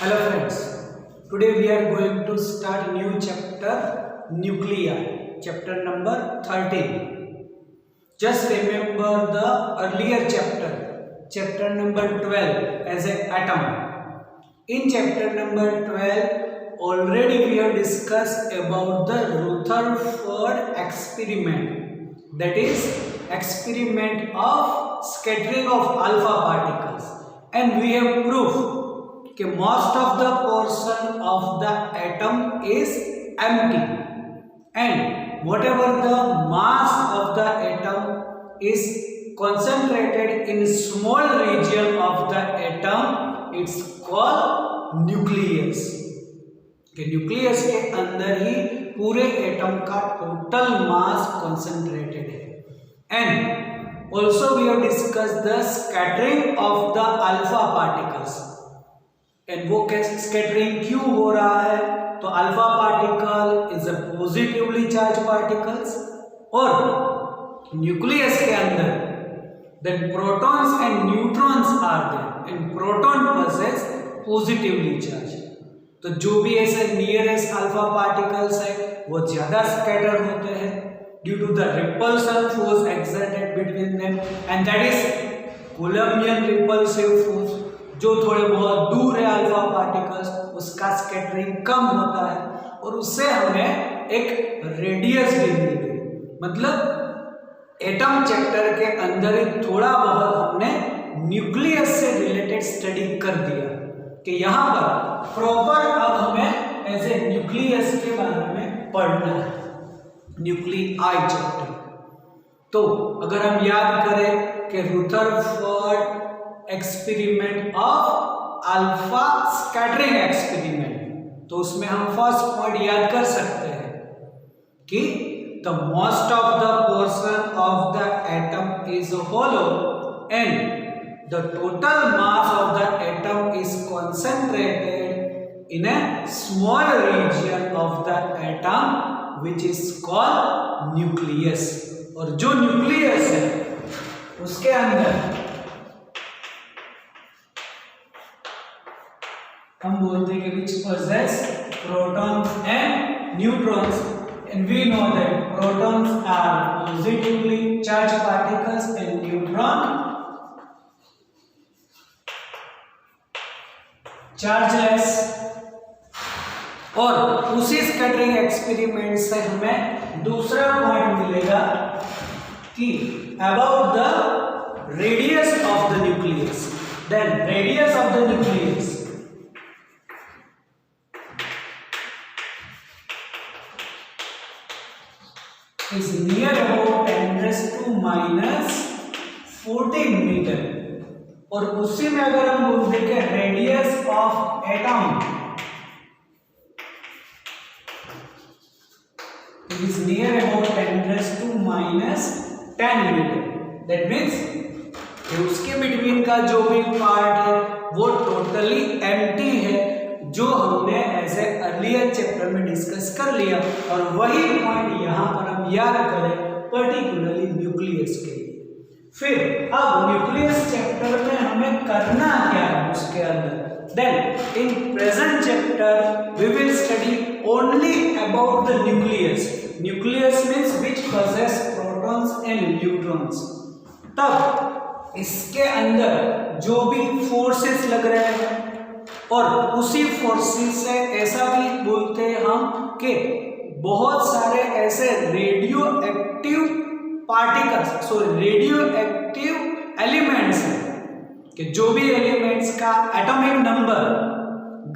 Hello friends, today we are going to start new chapter nuclei, chapter number 13. Just remember the earlier chapter number 12 as an atom. In chapter number 12 already we have discussed about the Rutherford experiment, that is experiment of scattering of alpha particles, and we have proved कि most of the portion of the atom is empty and whatever the mass of the atom is concentrated in small region of the atom, it's called nucleus. कि nucleus के अंदर ही पूरे atom का total mass concentrated है. And also we have discuss the scattering of the alpha particles. And वो scattering क्यों हो रहा है? तो alpha particle is a positively charge particles और न्यूक्लियस के अंदर then protons and neutrons are there and proton possess positively charge. तो जो भी ऐसे नियरेस्ट अल्फा पार्टिकल्स है वो ज्यादा स्कैटर होते हैं due to the repulsion force exerted between them, and that is Coulombian repulsive force. जो थोड़े बहुत दूर है अल्फा पार्टिकल्स उसका स्कैटरिंग कम होता है और उससे हमें एक रेडियस भी मिल गई. मतलब एटम चैप्टर के अंदर ही थोड़ा बहुत हमने न्यूक्लियस से रिलेटेड स्टडी कर दिया कि यहाँ पर प्रॉपर अब हमें एज ए न्यूक्लियस के बारे में पढ़ना है, न्यूक्लियाई चैप्टर. तो अगर हम याद करें कि Rutherford experiment of alpha scattering experiment, तो उसमें हम फर्स्ट पॉइंट याद कर सकते हैं कि the most of the portion of the atom is hollow and the total mass of the atom is concentrated in a small region of the atom which is called nucleus. और जो nucleus है उसके अंदर हम बोलते हैं कि which possess protons and neutrons, and we know that protons are positively charged particles and neutron chargeless. और उसी स्कैटरिंग एक्सपेरिमेंट से हमें दूसरा पॉइंट मिलेगा कि about the radius of the nucleus. Then radius of the nucleus is near about 10⁻⁻14 metre. और उसी में अगर हम बोलते हैं radius of atom is near about 10⁻⁻10 metre. That means कि उसके बिटवीन का जो भी पार्ट है वो टोटली एम्प्टी है, जो हमने एज ए अर्लियर चैप्टर में डिस्कस कर लिया. और वही पॉइंट यहां पर हम याद करें पर्टिकुलरली न्यूक्लियस के. फिर अब न्यूक्लियस चैप्टर में हमें करना क्या है उसके अंदर. Then in present chapter we will study only about the nucleus. Nucleus means which possess protons and neutrons. तब इसके अंदर जो भी फोर्सेस लग रहे हैं और उसी फोर्सेस से ऐसा भी बोलते हैं हम कि बहुत सारे ऐसे रेडियो एक्टिव पार्टिकल्स, सो रेडियो एक्टिव एलिमेंट्स हैं कि जो भी एलिमेंट्स का एटॉमिक नंबर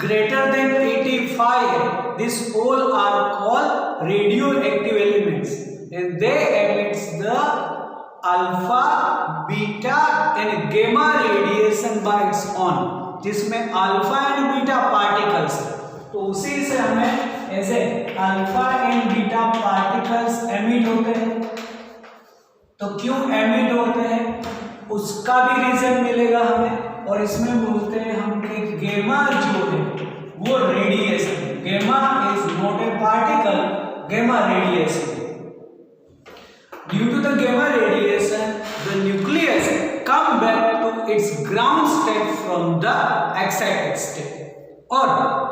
ग्रेटर देन 85 है, this all are called radio active elements and they emits the alpha beta and gamma radiation by its own, जिसमें अल्फा एंड बीटा पार्टिकल्स. तो उसी से हमें ऐसे alpha and beta particles emit होते हैं. तो क्यों एमिट होते हैं उसका भी रीजन मिलेगा हमें. और इसमें बोलते हैं हम कि गामा जो है वो radiation, gamma is not a particle, gamma radiation. Due to the gamma radiation the nucleus come back to its ground state from the excited state. और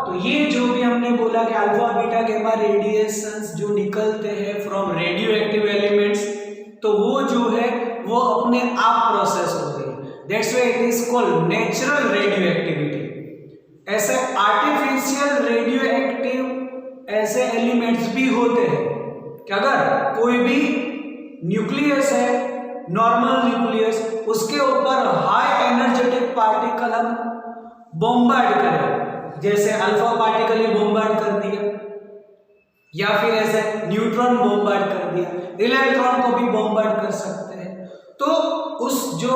तो ये जो भी हमने बोला कि अल्फा बीटा गामा रेडिएशंस जो निकलते हैं फ्रॉम रेडियो एक्टिव एलिमेंट्स, तो वो जो है वो अपने आप प्रोसेस होते हैं, that's why it is called natural radio activity. ऐसे आर्टिफिशियल रेडियो एक्टिव ऐसे एलिमेंट्स भी होते हैं कि अगर कोई भी न्यूक्लियस है, नॉर्मल न्यूक्लियस, उसके ऊपर हाई एनर्जेटिक पार्टिकल हम बॉम्बार्ड करें, जैसे अल्फा पार्टिकल ही बॉम्बार्ड कर दिया, या फिर ऐसे न्यूट्रॉन बॉम्बार्ड कर दिया, इलेक्ट्रॉन को भी बॉम्बार्ड कर सकते हैं, तो उस जो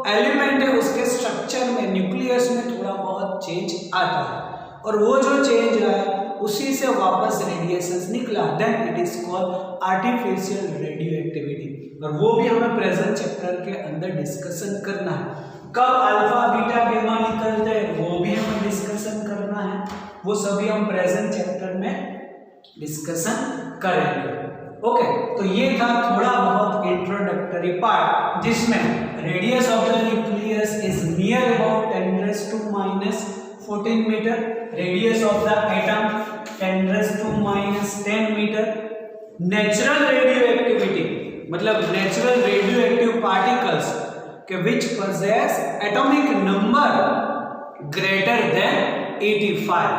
एलिमेंट है उसके स्ट्रक्चर में, न्यूक्लियस में थोड़ा बहुत चेंज आता है, और वो जो चेंज आया उसी से वापस रेडिएशंस निकला, then it is called artificial radio activity. और वो भी हमें प्रेजेंट चैप्टर के अंदर डिस्कशन करना है। कब अल्फा बीटा गामा निकलते हैं वो भी हमें डिस्कशन करना है, वो सभी हम प्रेजेंट चैप्टर में डिस्कशन करेंगे। ओके, तो ये था थोड़ा बहुत इंट्रोडक्टरी पार्ट, जिसमें radius of the nucleus is near about 10⁻⁻14 metre, radius of the atom 10⁻⁻10 metre, natural radio activity मतलब नेचुरल रेडियो एक्टिव पार्टिकल्स के which possess atomic number greater than 85,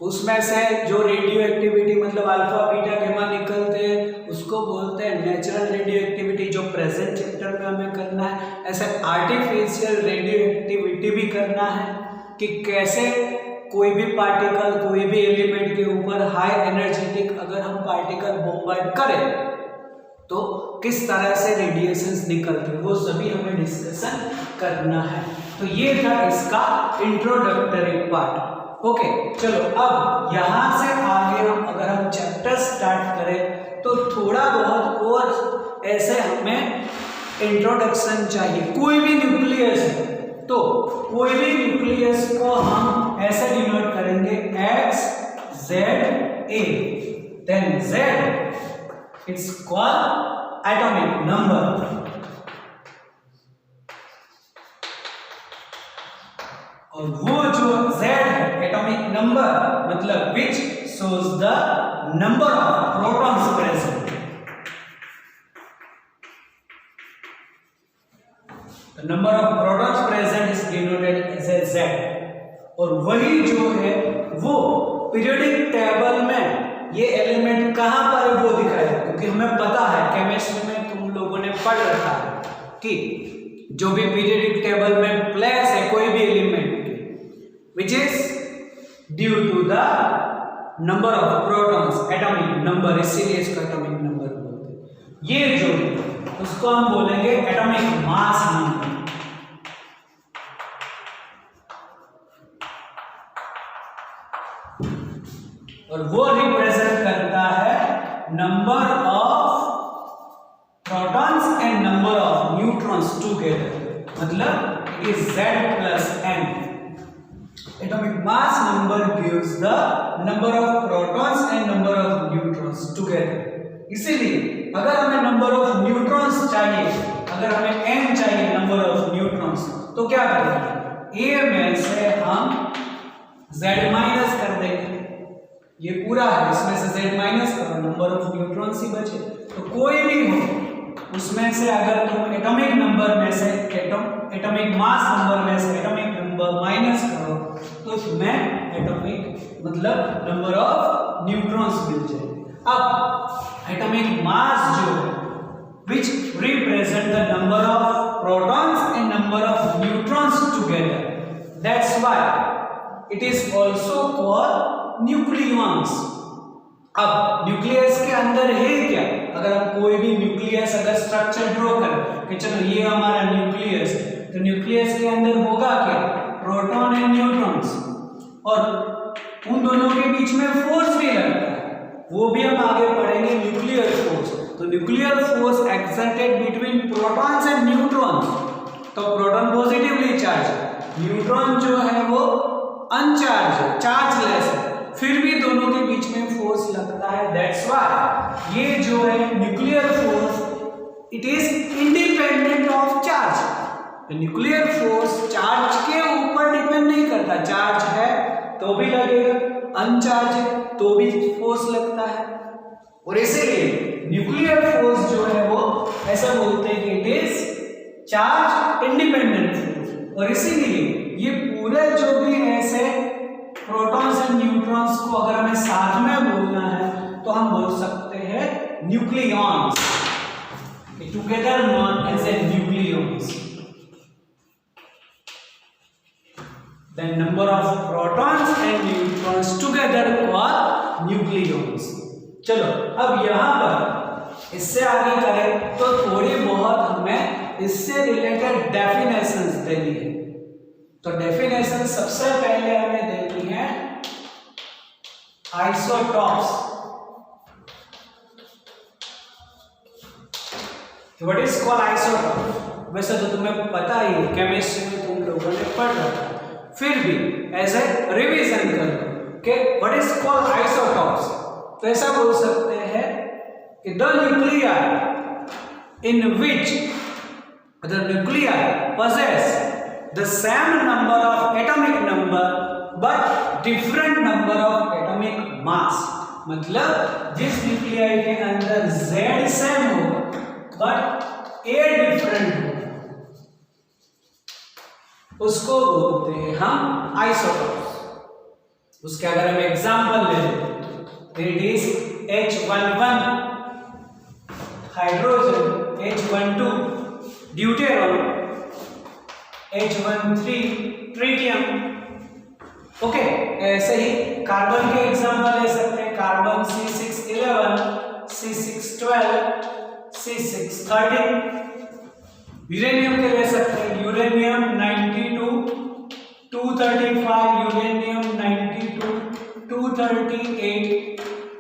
उसमें से जो रेडियो एक्टिविटी मतलब अल्फा बीटा गामा निकलते हैं उसको बोलते हैं नेचुरल रेडियो एक्टिविटी, जो प्रेजेंट चैप्टर में हमें करना है। ऐसे आर्टिफिशियल रेडियो एक्टिविटी भी करना है कि कैसे कोई भी पार्टिकल, कोई भी एलिमेंट के ऊपर हाई एनर्जेटिक अगर हम पार्टिकल बॉम्बार्ड करें तो किस तरह से रेडिएशंस निकलते हैं, वो सभी हमें डिस्कशन करना है। तो ये था इसका इंट्रोडक्टरी पार्ट। ओके, चलो अब यहाँ से आगे अगर हम चैप्टर स्टार्ट करें तो थोड़ा बहुत और ऐसे हमें इंट्रोडक्शन चाहिए। कोई भी न्यूक्लियस है तो कोई भी न्यूक्लियस को हम ऐसे डिनोट करेंगे X Z A, then Z it's called atomic number, और वो जो Z है एटॉमिक नंबर मतलब which shows the number of protons present, the number of protons present is denoted as a Z, और वही जो है वो पीरियोडिक टेबल में ये एलिमेंट कहां पर वो दिखाएगा, क्योंकि हमें पता है केमिस्ट्री में तुम लोगों ने पढ़ रखा है कि जो भी पीरियोडिक टेबल में प्लेस है कोई भी एलिमेंट की, which is due to the number of protons, atomic number, इसीलिए इसको एटॉमिक नंबर बोलते हैं। ये जो उसको हम बोलेंगे एटॉमिक मास नंबर, और वो रिप्रेजेंट करता है number of protons and number of neutrons together, मतलब it is Z plus N। Atomic mass number gives the number of protons and number of neutrons together. इसीलिए अगर हमें नंबर ऑफ न्यूट्रॉन्स चाहिए, अगर हमें N चाहिए नंबर ऑफ न्यूट्रॉन्स, तो क्या करेंगे, A में से हम Z माइनस कर देंगे, ये पूरा है, इसमें से Z माइनस करो, नंबर ऑफ न्यूट्रॉन्स ही बचे। तो कोई भी हो उसमें से अगर तुम एटॉमिक नंबर में से एटॉमिक मास नंबर में से एटॉमिक नंबर माइनस करो तो तुम्हें एटॉमिक मतलब नंबर ऑफ न्यूट्रॉन्स मिल जाएंगे। अब एटॉमिक मास जो है which represent the number of protons and number of neutrons together, that's why it is also called nucleons. अब न्यूक्लियस के अंदर है क्या, अगर हम कोई भी न्यूक्लियस अगर स्ट्रक्चर ड्रॉ करें कि चलो ये हमारा न्यूक्लियस है, तो न्यूक्लियस के अंदर होगा क्या, प्रोटॉन एंड न्यूट्रॉन्स, और उन दोनों के बीच में फोर्स भी लगता है, वो भी हम आगे पढ़ेंगे, न्यूक्लियर फोर्स। तो nuclear force exerted between protons and neutrons, तो प्रोटॉन पॉजिटिवली चार्ज, न्यूट्रॉन जो है वो अनचार्ज है, चार्जलेस है, फिर भी दोनों के बीच में फोर्स लगता है। दैट्स व्हाई ये जो है nuclear force it is independent of charge. Nuclear force charge के ऊपर डिपेंड नहीं करता, चार्ज है तो भी लगेगा, अनचार्ज है तो भी फोर्स लगता है। और इसीलिए न्यूक्लियर फोर्स जो है वो ऐसा बोलते हैं कि it is charge independent force. और इसीलिए ये पूरे जो भी ऐसे प्रोटॉन्स एंड न्यूट्रॉन्स को अगर हमें साथ में बोलना है तो हम बोल सकते हैं nucleons, together known as a nucleons. The number of protons and neutrons together called nucleons। चलो अब यहाँ पर इससे आगे करें तो थोड़ी बहुत हमें इससे रिलेटेड डेफिनेशंस देनी है। तो डेफिनेशन सबसे पहले हमें देनी है isotopes. What is called isotope? वैसे तो तुम्हें पता ही है, केमिस्ट्री में तुम लोगों ने पढ़ रखा, फिर भी एज ए रिवीजन कर लो कि व्हाट इज कॉल्ड आइसोटॉप्स। तो ऐसा बोल सकते हैं कि the nuclei in which the nuclei possess the same number of atomic number but different number of atomic mass। मतलब जिस न्यूक्लियाई के अंदर Z सेम होगा बट A डिफरेंट होगा उसको बोलते हैं हम आइसोटॉप्स। उसके अगर हम एग्जांपल ले लें, it is H11 hydrogen, H12 deuterium, H13 tritium. Okay, ऐसे ही कार्बन के एग्जांपल ले सकते हैं, carbon C611, C612, C613। Uranium के ले सकते हैं, uranium 92, 235, uranium 92, 238।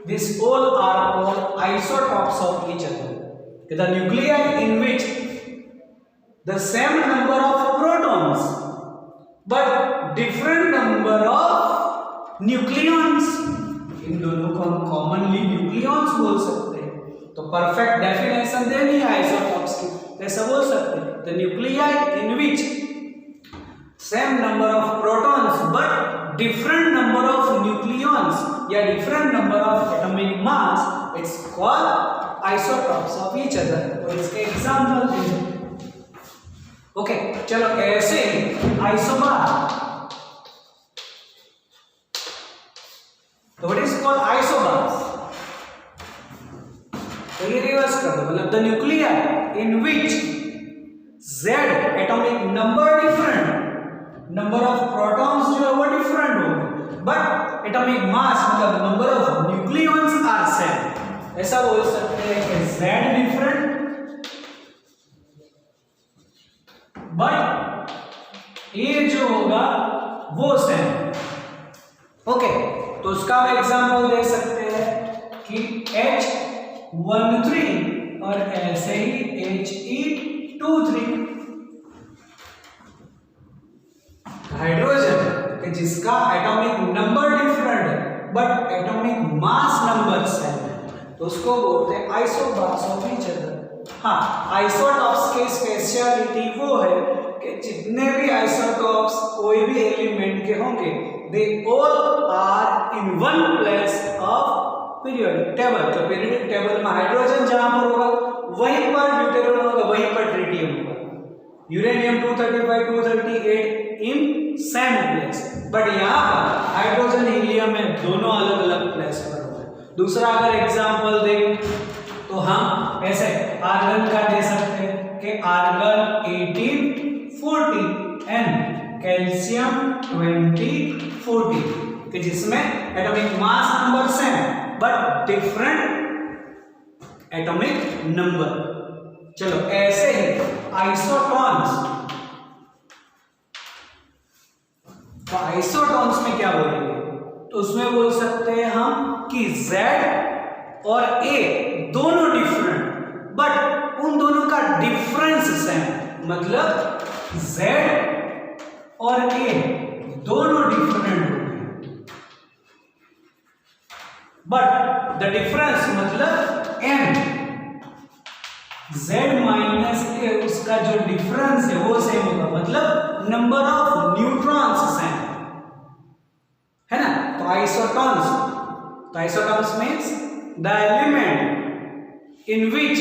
This all are called isotopes of each other. The nuclei in which the same number of protons but different number of nucleons, इन दोनों को हम कॉमनली न्यूक्लियॉन्स बोल सकते हैं। तो परफेक्ट डेफिनेशन देनी है आइसोटॉप्स की, कैसे बोल सकते हैं? The nuclei in which same number of protons but different number of nucleons या different number of atomic mass, it's called isotopes of each other. और इसके एग्जांपल देंगे। ओके, चलो ऐसे आइसोबार। तो व्हाट इज कॉल्ड आइसोबार्स? तो ये reverse कर दो, मतलब the nuclei in which Z atomic number different, number of protons जो है वो डिफरेंट होंगे बट एटॉमिक मास मतलब number of nucleons are same. ऐसा बोल सकते हैं कि Z डिफरेंट बट A जो होगा वो सेम। ओके, तो उसका हम एग्जांपल दे सकते हैं कि H13 और ऐसे ही He23 हाइड्रोजन कि जिसका एटॉमिक नंबर डिफरेंट है but atomic mass number same है, तो उसको बोलते हैं आइसोबार्स ऑफ ईच अदर। हाँ, आइसोटॉप्स की स्पेशलिटी वो है कि जितने भी आइसोटॉप्स कोई भी एलिमेंट के होंगे they all are in one place of periodic table. तो पीरियोडिक टेबल में हाइड्रोजन जहां पर होगा वहीं पर ड्यूटेरियम होगा, वहीं पर ट्रिटियम होगा। Uranium 235, 238 in same place, but यहाँ पर हाइड्रोजन हीलियम है दोनों अलग अलग प्लेस पर होगा। दूसरा अगर एग्जांपल दें तो हम ऐसे आर्गन का दे सकते हैं कि आर्गन 1840 एंड कैल्शियम 2040 कि जिसमें atomic mass number same but different atomic number. चलो ऐसे ही आइसोटॉन्स। तो आइसोटॉन्स में क्या बोलेंगे? तो उसमें बोल सकते हैं हम कि Z और A दोनों डिफरेंट बट उन दोनों का डिफरेंस सेम, मतलब Z और A दोनों डिफरेंट होंगे बट द डिफरेंस मतलब M, Z माइनस A उसका जो डिफरेंस है वो सेम होगा, मतलब number of neutrons same isotons. तो isotons means the element in which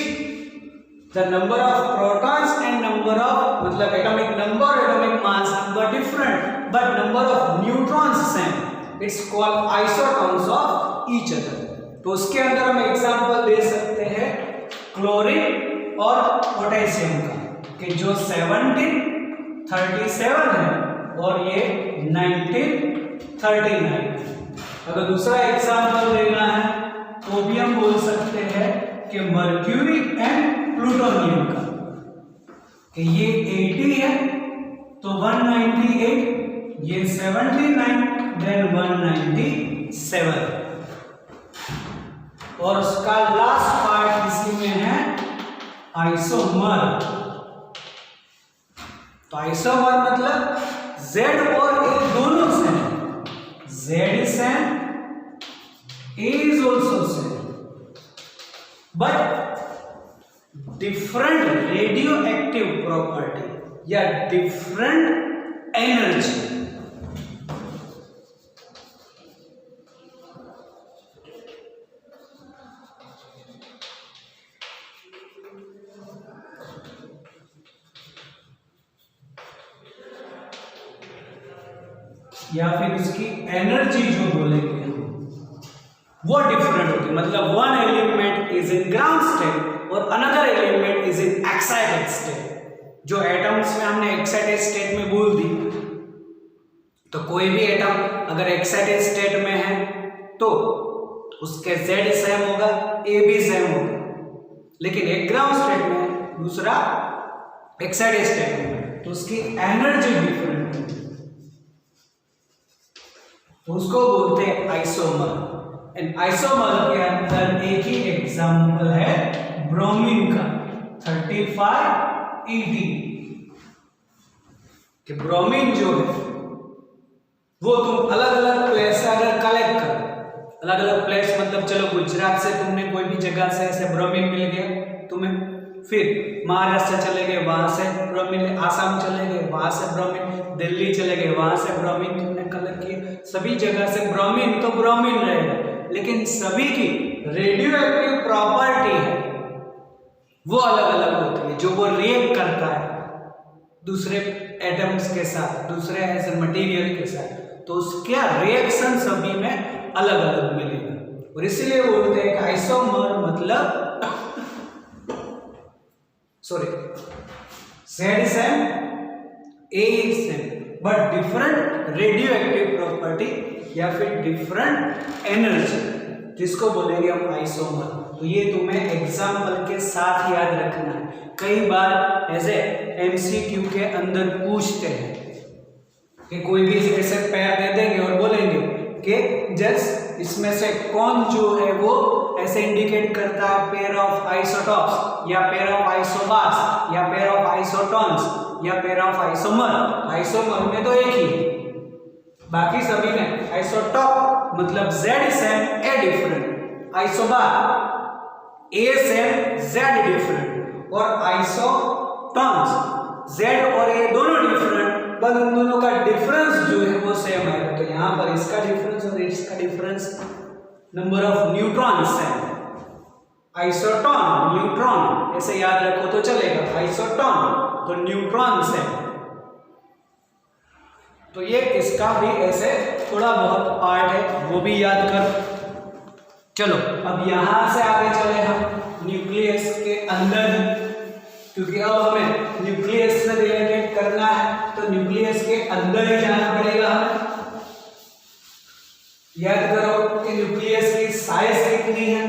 the number of protons and number of मतलब atomic number, atomic mass number different, but number of neutrons same. It's called isotons of each other. तो उसके अंदर हम example दे सकते हैं chlorine और potassium का, कि जो 1737 है और ये 1939। अगर दूसरा एग्जांपल देना है तो भी हम बोल सकते हैं कि मर्क्यूरी एंड प्लूटोनियम का, कि ये 80 है तो 198, ये 79, देन 197। और उसका लास्ट पार्ट इसी में है आइसोमर। तो आइसोमर मतलब Z और A दोनों same, Z is same, A is also same, but different radioactive property या different energy। या फिर उसकी एनर्जी जो बोलेंगे वो डिफरेंट होती है। मतलब one element is in ground state और another element is in excited state. जो एटम्स में हमने एक्साइटेड स्टेट में बोल दी, तो कोई भी एटम अगर एक्साइटेड स्टेट में है तो उसके Z सेम होगा, A भी सेम होगा, लेकिन एक ग्राउंड स्टेट में दूसरा एक्साइटेड स्टेट में तो उसकी एनर्जी डिफरेंट होगी, तो उसको बोलते हैं आइसोमर। एंड आइसोमर के अंदर एक ही एग्जांपल है ब्रोमीन का 3580, कि ब्रोमीन जो है वो तुम अलग अलग प्लेस से अगर कलेक्ट करो, अलग अलग प्लेस मतलब चलो गुजरात से तुमने कोई भी जगह से ऐसे ब्रोमीन मिल गया तुम्हें, फिर महाराष्ट्र चले गए वहां से ब्रोमीन, आसाम चले गए वहां से ब्रोमीन, दिल्ली चले गए वहां से ब्रोमीन तुमने कलेक्ट किया, सभी जगह से ब्रोमीन तो ब्रोमीन रहेगा, लेकिन सभी की रेडियो एक्टिव प्रॉपर्टी है वो अलग अलग होती है। जो वो रिएक्ट करता है दूसरे एटम्स के साथ, दूसरे ऐसे मटेरियल के साथ, तो उसका रिएक्शन सभी में अलग अलग मिलेगा। और इसीलिए बोलते हैं कि आइसोमर मतलब sorry Z same, A is same, but different radio active property या फिर डिफरेंट एनर्जी, जिसको बोलेंगे हम आइसोमर। तो ये तुम्हें एग्जाम्पल के साथ याद रखना है। कई बार ऐसे MCQ के अंदर पूछते हैं कि कोई भी ऐसे पेयर दे देंगे और बोलेंगे कि जस्ट इसमें से कौन जो है वो ऐसे इंडिकेट करता है पेयर ऑफ आइसोटॉप्स या पेयर ऑफ आइसोबार्स या पेयर ऑफ आइसोटॉन्स या पेयर ऑफ आइसोमर। आइसोमर में तो एक ही है, बाकी सभी में आइसोटॉप मतलब Z same A different, isobar A same Z different, और आइसोटॉन्स Z और A दोनों डिफरेंट, बस उन दोनों का डिफरेंस जो है वो सेम आएगा। तो यहाँ पर इसका डिफरेंस और इसका difference number of neutron same. Isotone neutron ऐसे याद रखो तो चलेगा, आइसोटॉन तो न्यूट्रॉन सेम। तो ये इसका भी ऐसे थोड़ा बहुत पार्ट है, वो भी याद कर। चलो अब यहां से आगे चले हम न्यूक्लियस के अंदर, क्योंकि अब हमें न्यूक्लियस से रिलेटेड करना है तो न्यूक्लियस के अंदर ही जाना पड़ेगा हमें। याद करो कि न्यूक्लियस की साइज कितनी है,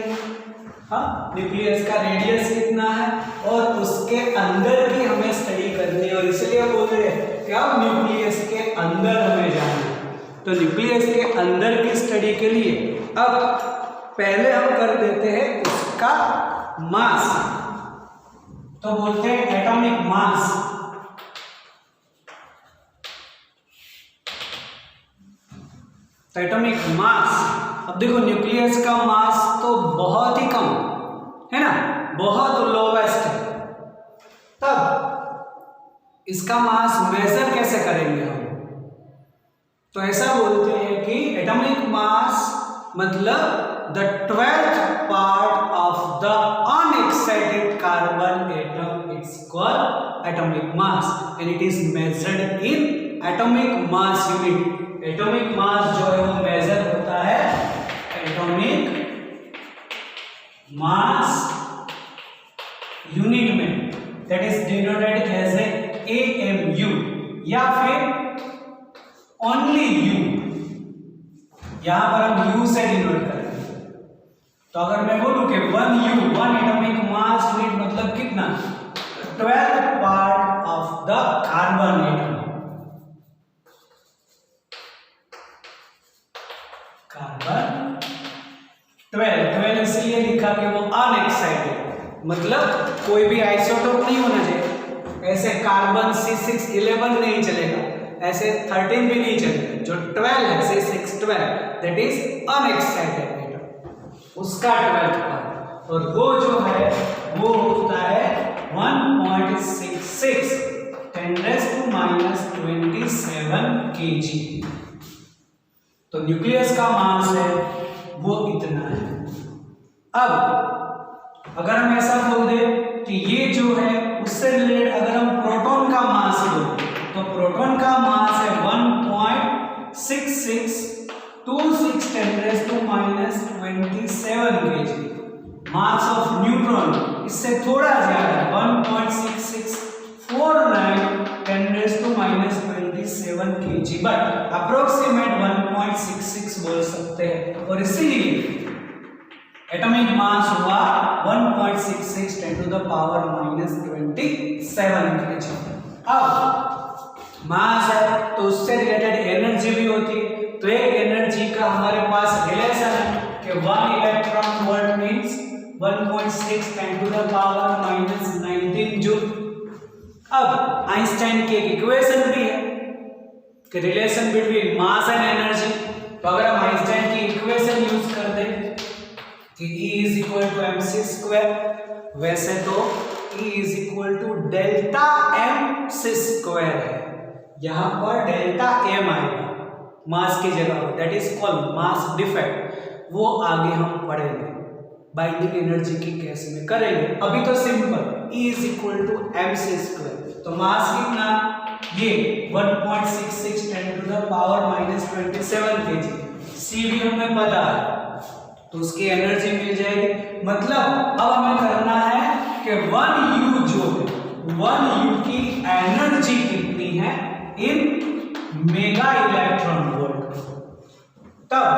हाँ, न्यूक्लियस का रेडियस कितना है, और उसके अंदर की हमें स्टडी करनी है। और इसलिए बोल रहे हैं कि अब न्यूक्लियस के अंदर हमें जाना है। तो न्यूक्लियस के अंदर की स्टडी के लिए अब पहले हम कर देते हैं उसका मास, तो बोलते हैं एटॉमिक मास। तो एटॉमिक मास, अब देखो न्यूक्लियस का मास तो बहुत ही कम है ना, बहुत लोवेस्ट है, तब इसका मास मेजर कैसे करेंगे हम? तो ऐसा बोलते हैं कि एटॉमिक मास मतलब the 12th part of the unexcited carbon atom, it's called atomic mass and it is measured in atomic mass unit. atomic mass जो है वो मेजर होता है atomic mass unit में, that is denoted as a AMU या फिर only U, यहां पर हम U से डिनोट करेंगे। तो अगर मैं बोलूं कि 1U 1 एटॉमिक मास यूनिट मतलब कितना, 12th part of the carbon atom, carbon 12 इसलिए लिखा कि वो अनएक्साइटेड, मतलब कोई भी आइसोटोप नहीं होना चाहिए। ऐसे कार्बन C611 नहीं चलेगा, ऐसे 13 भी नहीं चलेगा। जो 12 है C612 दैट इज अनएक्साइटेड उसका 12th पार्ट, और वो जो है वो होता है 1.66 10⁻⁻27 kg। तो न्यूक्लियस का मास है वो इतना है। अब अगर हम ऐसा बोल दें कि ये जो है उससे रिलेटेड अगर हम प्रोटॉन का मास बोलें तो प्रोटॉन का मास है 1.6626 10⁻⁻27 kg। मास ऑफ न्यूट्रॉन इससे थोड़ा ज्यादा 1.6649 10⁻⁻27 kg, बट अप्रोक्सीमेट 1.66 बोल सकते हैं। और इसीलिए एटॉमिक मास हुआ 1.66 10⁻⁻27 kg। अब मास है तो उससे रिलेटेड एनर्जी भी होती है। तो एक एनर्जी का हमारे पास रिलेशन है कि 1 इलेक्ट्रॉन वोल्ट मींस 1.6 10⁻⁻19 जूल। अब आइंस्टाइन की एक इक्वेशन भी है कि relation between mass and energy. तो अगर हम आइंस्टाइन की इक्वेशन यूज कर दें कि E is equal to mc², वैसे तो E is equal to delta mc² है, यहां पर डेल्टा m आएगा मास की जगह पर, that is called mass defect. वो आगे हम पढ़ेंगे, बाइंडिंग एनर्जी की केस में करेंगे। अभी तो simple E is equal to mc²। तो मास कितना, ये 1.66 10⁻⁻27 kg। C भी हमें पता है तो उसकी एनर्जी मिल जाएगी। मतलब अब हमें करना है कि 1U जो है 1U की एनर्जी कितनी है इन मेगा इलेक्ट्रॉन वोल्ट। तब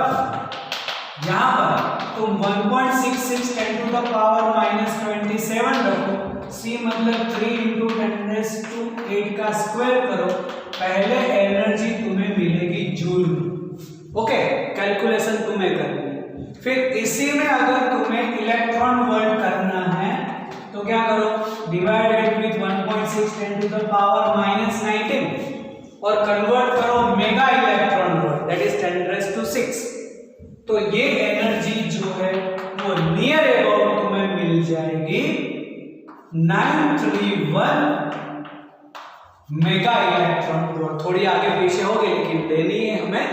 यहां पर तुम 1.66 10⁻⁻27 रखो, C मतलब 3 × 10⁸ का स्क्वायर करो, पहले एनर्जी तुम्हें मिलेगी जूल में। ओके, कैलकुलेशन तुम्हें करनी है। फिर इसी में अगर तुम्हें इलेक्ट्रॉन वोल्ट करना है तो क्या करो, डिवाइडेड विद 1.6 10⁻⁻19 और कन्वर्ट करो mega electron volt that is 10⁶। तो ये एनर्जी जो है वो नियर अबाउट तुम्हें मिल जाएगी 931 मेगा इलेक्ट्रॉन वोल्ट। थोड़ी आगे पीछे होगी लेकिन लेनी है हमें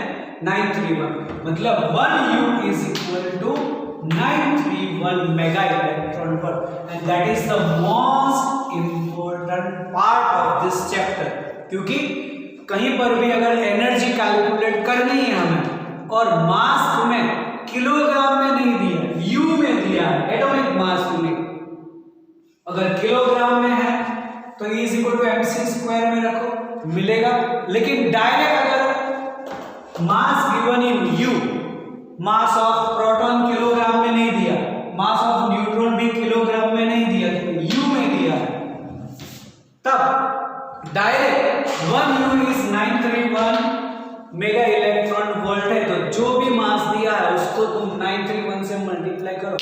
931, मतलब 1U is equal to 931 mega electron volt and that is the most important part of this chapter. क्योंकि कहीं पर भी अगर एनर्जी कैलकुलेट करनी है हमें और मास तुम्हें किलोग्राम में नहीं दिया, यू में दिया है, एटॉमिक मास यूनिट अगर किलोग्राम में है तो E is equal to mc² में रखो मिलेगा। लेकिन डायरेक्ट अगर mass given in U, mass of proton kilogram में नहीं दिया, मास ऑफ न्यूट्रॉन भी किलोग्राम में नहीं दिया, तो U में दिया है, तब direct 1U is 931 mega electron volt है। तो जो भी मास दिया है उसको तुम 931 से मल्टीप्लाई करो,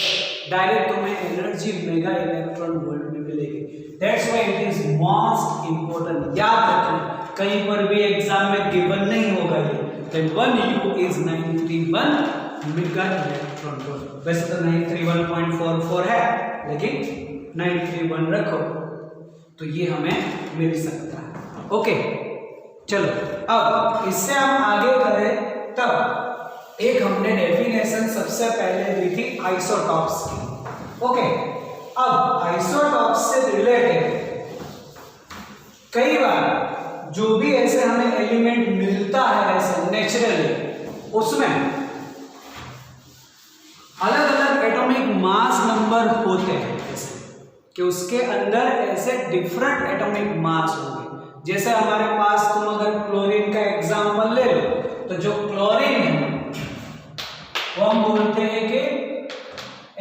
डायरेक्ट तुम्हें एनर्जी मेगा इलेक्ट्रॉन वोल्ट में मिलेगी। That's why it is most important. याद रखना, कहीं पर भी एग्जाम में गिवन नहीं होगा ये। Then 1U is 931 mega electron volt. वैसे तो 931.44 है लेकिन 931 रखो तो ये हमें मिल सकता है। ओके, चलो अब इससे हम आगे करें तब एक हमने डेफिनेशन सबसे पहले दी थी आइसोटॉप्स की। ओके, अब आइसोटॉप्स से रिलेटेड कई बार जो भी ऐसे हमें एलिमेंट मिलता है ऐसे नेचुरली, उसमें अलग अलग एटॉमिक मास नंबर होते हैं, जैसे कि उसके अंदर ऐसे डिफरेंट एटॉमिक मास होंगे। जैसे हमारे पास तुम अगर क्लोरीन का एग्जांपल ले लो, तो जो क्लोरीन है वो हम बोलते हैं कि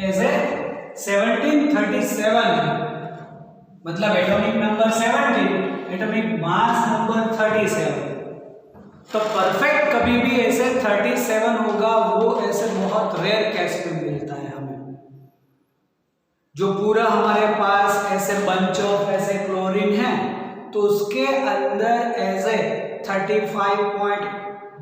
एज ए 1737 है, मतलब atomic number 17, atomic mass number 37। तो परफेक्ट कभी भी ऐसे 37 होगा, वो ऐसे बहुत रेयर केस में मिलता है हमें। जो पूरा हमारे पास ऐसे बंच ऑफ ऐसे क्लोरीन है, तो उसके अंदर ऐसे 35 पॉइंट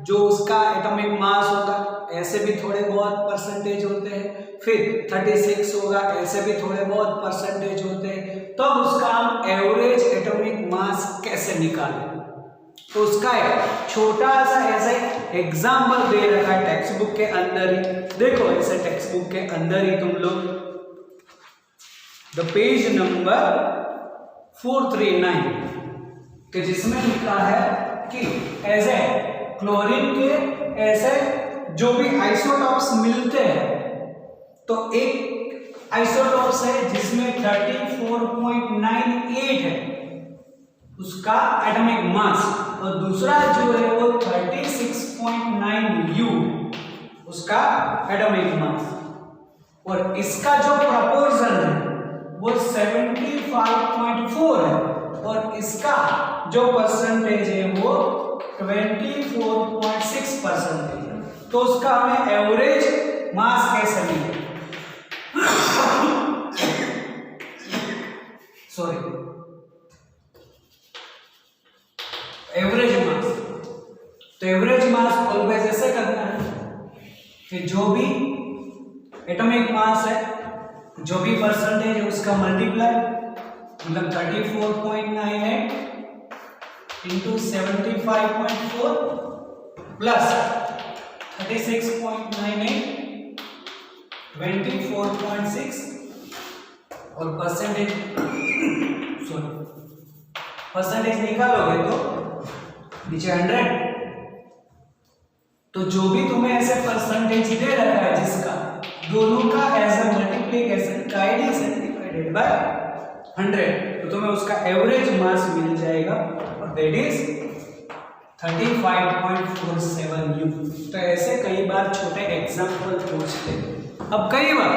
जो उसका एटॉमिक मास होगा, ऐसे भी थोड़े बहुत परसेंटेज होते हैं, फिर 36 होगा, ऐसे भी थोड़े बहुत परसेंटेज होते हैं। तो उसका हम एवरेज एटॉमिक मास कैसे निकालें, तो उसका एक छोटा सा ऐसे एग्जाम्पल दे रखा है टेक्स्ट बुक के अंदर ही। देखो ऐसे टेक्स्ट बुक के अंदर ही तुम लोग द पेज नंबर 439 के जिसमें लिखा है कि ऐसे क्लोरीन के ऐसे जो भी आइसोटॉप्स मिलते हैं, तो एक आइसोटॉप्स है जिसमें 34.98 है उसका एटॉमिक मास, और दूसरा जो है वो 36.9 U उसका एटॉमिक मास, और इसका जो प्रपोर्शन है वो 75.4 है, और इसका जो परसेंटेज है वो 24.6% है। तो उसका हमें एवरेज मास कैसे मिले, सॉरी एवरेज मास। तो एवरेज मास ऑलवेज ऐसे करना है कि जो भी एटॉमिक मास है, जो भी परसेंटेज है उसका मल्टीप्लाई, मतलब 34.98 इंटू 75.4 प्लस 36.98 24.6 और परसेंटेज निकालोगे तो नीचे 100। तो जो भी तुम्हें ऐसे परसेंटेज दे रखा है जिसका दोनों का as a multiplication divided by 100, तो तुम्हें उसका एवरेज मास मिल जाएगा, और दैट इज 35.47 U। तो ऐसे कई बार छोटे एग्जांपल पूछते हैं। अब कई बार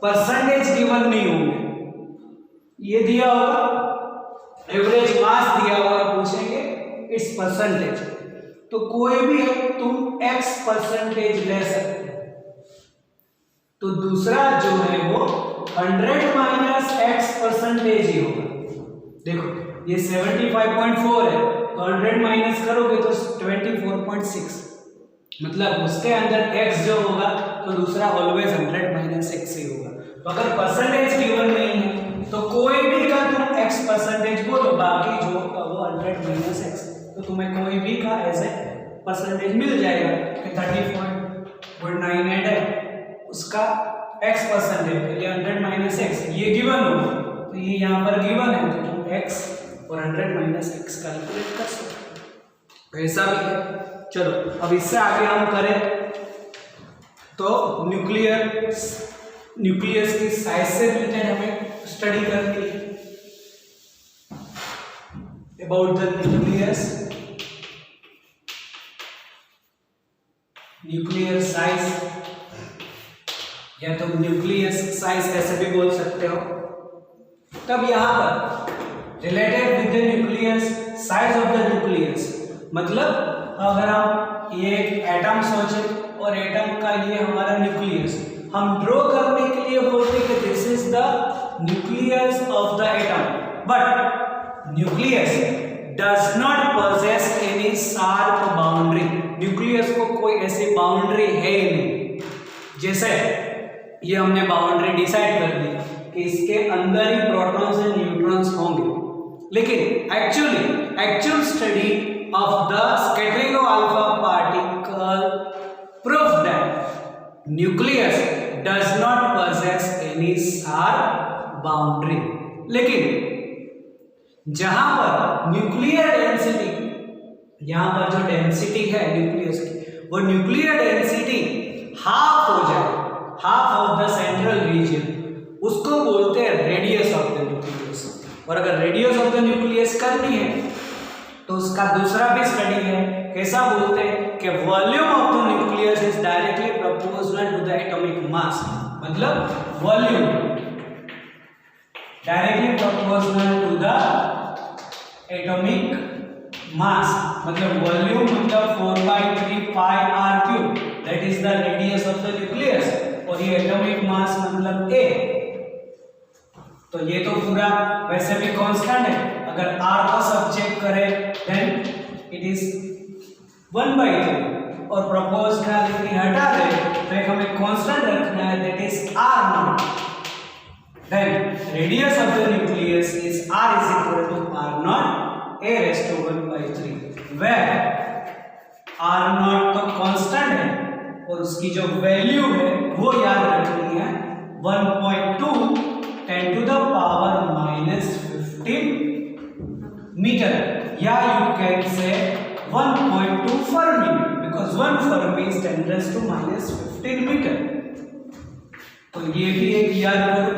परसेंटेज गिवन नहीं होंगे, ये दिया होगा एवरेज मास दिया होगा, पूछेंगे इट्स परसेंटेज, तो कोई भी तुम x परसेंटेज ले सकते हो। तो दूसरा जो है वो 100 माइनस x परसेंटेज ही होगा। देखो ये 75.4 है, तो 100 माइनस करोगे तो 24.6, मतलब उसके अंदर x जो होगा तो दूसरा ऑलवेज 100 माइनस x ही होगा। तो अगर परसेंटेज गिवन नहीं है तो कोई भी का तुम x परसेंटेज बोलो, बाकी जो होगा वो 100 माइनस x, तो तुम्हें कोई भी का ऐसे परसेंटेज मिल जाएगा कि 30.98 है उसका x परसेंटेज, तो ये 100 माइनस x ये गिवन होगा, तो ये यहाँ पर गिवन है, तो तुम x और 100 माइनस x कैलकुलेट कर सकते हो, ऐसा भी है। चलो अब इससे आगे हम करें तो न्यूक्लियस की साइज से रिलेटेड हमें स्टडी करनी है अबाउट द न्यूक्लियर साइज, या तो न्यूक्लियस साइज ऐसे भी बोल सकते हो। तब यहाँ पर related with the nucleus size of the nucleus, मतलब अगर हम ये एटम सोचे और एटम का ये हमारा न्यूक्लियस हम ड्रॉ करने के लिए बोलते हैं कि this is the nucleus of the atom, but nucleus does not possess any sharp boundary. Nucleus को कोई ऐसी बाउंड्री है ही नहीं। जैसे ये हमने बाउंड्री डिसाइड कर दी कि इसके अंदर ही प्रोटॉन्स और न्यूट्रॉन्स होंगे, लेकिन actual study of the scattering of alpha particle proof nucleus does not possess any sharp boundary. लेकिन जहां पर न्यूक्लियर डेंसिटी, यहां पर जो डेंसिटी है न्यूक्लियस की, वो न्यूक्लियर डेंसिटी हाफ हो जाए, half of the central region, उसको बोलते हैं रेडियस ऑफ द न्यूक्लियस। और अगर रेडियस ऑफ द न्यूक्लियस करनी है तो उसका दूसरा भी स्टडी है। कैसा बोलते हैं कि volume of the nucleus is directly proportional to the atomic mass. मतलब volume directly proportional to the atomic mass. मतलब वॉल्यूम मतलब 4/3 pi r cube, that is the radius of the nucleus. और ये एटॉमिक मास मतलब a। तो ये तो पूरा वैसे भी कांस्टेंट है, अगर r को सब्जेक्ट करें देन इट इज 1/3 और प्रोपोर्शनलिटी हटा दे तो एक हमें कांस्टेंट रखना है, that is r0। Then radius of the nucleus is r is equal to r0 a raised to 1/3, where r0 तो कांस्टेंट है और उसकी जो वैल्यू है वो याद रखनी है 1.2 10 to the power -15 मीटर, या you can say 1.2 fermi, because 1 fermi is 10 raised to -15 metre. तो ये भी एक याद करो,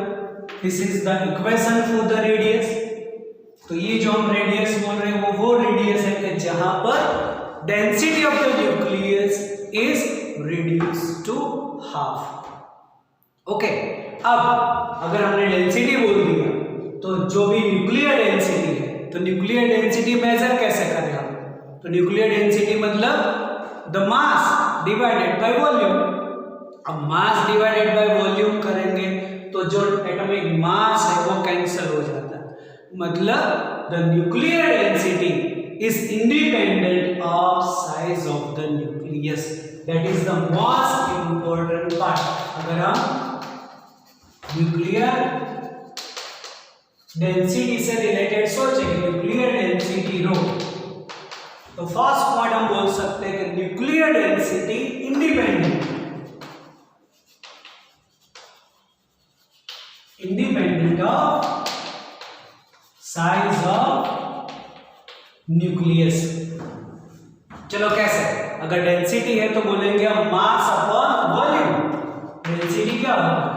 this is the equation for the radius. तो ये जो हम रेडियस बोल रहे हैं वो रेडियस है कि जहां पर density of the nucleus is reduced to half. Okay, अब अगर हमने डेंसिटी बोल दिया तो जो भी न्यूक्लियर डेंसिटी है, तो न्यूक्लियर डेंसिटी मेजर कैसे करें हम? तो न्यूक्लियर डेंसिटी मतलब the mass divided by volume. अब मास डिवाइडेड बाय वॉल्यूम करेंगे तो जो एटॉमिक मास है वो कैंसिल हो जाता है। मतलब the nuclear density is independent of size of the nucleus, that is the most important part. अगर हम न्यूक्लियर डेंसिटी से रिलेटेड सोचेंगे, न्यूक्लियर डेंसिटी रो, तो फर्स्ट पॉइंट हम बोल सकते हैं कि nuclear density independent of size of nucleus. चलो कैसे? अगर डेंसिटी है तो बोलेंगे हम मास अपॉन वॉल्यूम। डेंसिटी क्या होगा?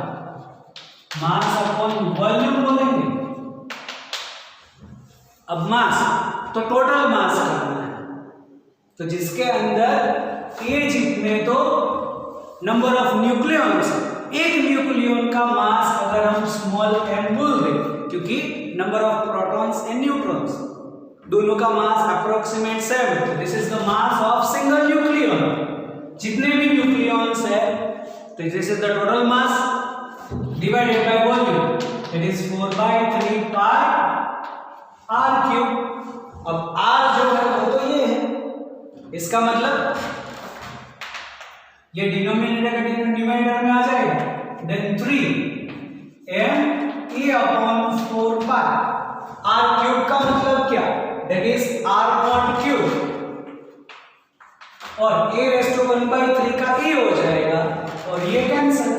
मास अपॉन वॉल्यूम बोलेंगे। अब मास तो टोटल मास करना है, तो जिसके अंदर ए जितने तो नंबर ऑफ न्यूक्लियॉन्स, एक न्यूक्लियॉन का मास अगर हम स्मॉल m बोल दें, क्योंकि number of protons and neutrons दोनों का मास अप्रोक्सीमेट सेम, तो this is the mass of single nucleon. जितने भी न्यूक्लियॉन्स है तो this is the total mass divided by volume, that is 4/3 pi r cube। अब r जो है वो तो ये है, इसका मतलब ये डिनोमिनेटर का डिवाइडर में आ जाएगा, then 3 m a upon 4 pi r cube का मतलब क्या? दैट इज r0 क्यूब, और a raised to 1/3 का a हो जाएगा और ये cancel,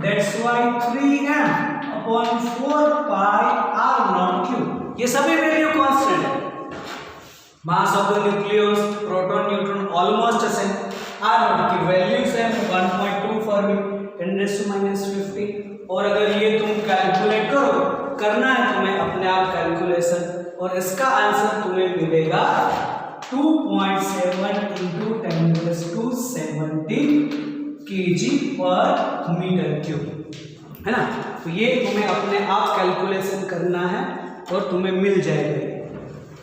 that's why 3m upon 4 pi r0 cube। ये सभी वैल्यू कांस्टेंट है। Mass of the nucleus, proton, neutron almost same. r0 की value same 1.2 Fermi 10 raised to -15। और अगर ये तुम कैलकुलेट करो, करना है तुम्हें अपने आप कैलकुलेशन, और इसका आंसर तुम्हें मिलेगा 2.7 into 10 raised to 17 kg पर मीटर क्यूब, है ना। तो ये तुम्हें अपने आप कैलकुलेशन करना है और तुम्हें मिल जाएगा।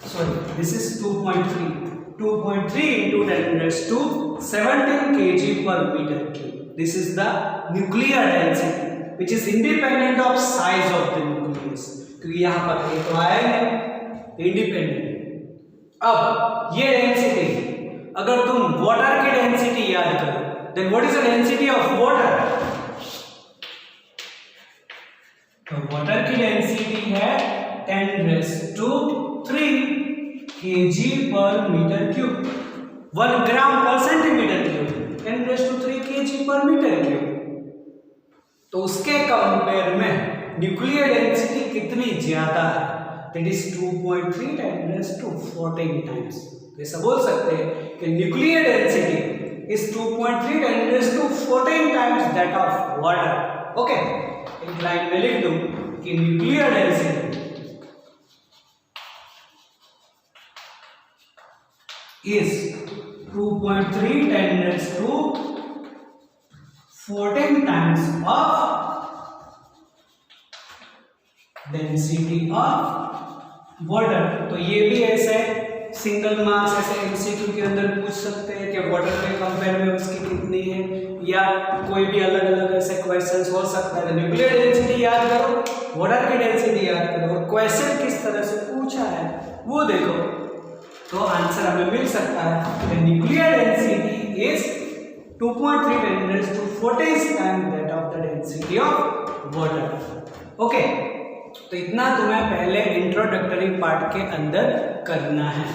Sorry, this is 2.3 into 10 raised to 17 kg per meter cube। This is the nuclear density which is independent of size of the nucleus। क्योंकि यहाँ पर एक तो आया है इंडिपेंडेंट। अब ये डेंसिटी, अगर तुम वाटर की डेंसिटी याद करो, then what is the density of water? तो वाटर की डेंसिटी है 10 raised to 3 kg per meter cube। 1 ग्राम पर centimetre cube, 10 raised to 3 kg per meter cube। तो उसके कंपेयर में न्यूक्लियर डेंसिटी कितनी ज्यादा है, दैट इज 2.3 × 10⁻14 टाइम्स। ऐसा बोल सकते हैं कि nuclear density is 2.3 × 10⁻14 times that of water. Okay, एक लाइन में लिख दूं कि nuclear density is 2.3 × 10⁻14 times of density of water। तो ये भी ऐसे सिंगल मार्क्स ऐसे एमसीक्यू के अंदर पूछ सकते हैं कि वाटर के कंपेयर में उसकी कितनी है, या कोई भी अलग अलग ऐसे क्वेश्चंस हो सकता है। न्यूक्लियर डेंसिटी याद करो, वाटर की डेंसिटी याद करो, और क्वेश्चन किस तरह से पूछा है वो देखो, तो आंसर हमें मिल सकता है कि nuclear density is 2.3 × 10⁻14 time that of the density of water. Okay, तो इतना तुम्हें पहले इंट्रोडक्टरी पार्ट के अंदर करना है।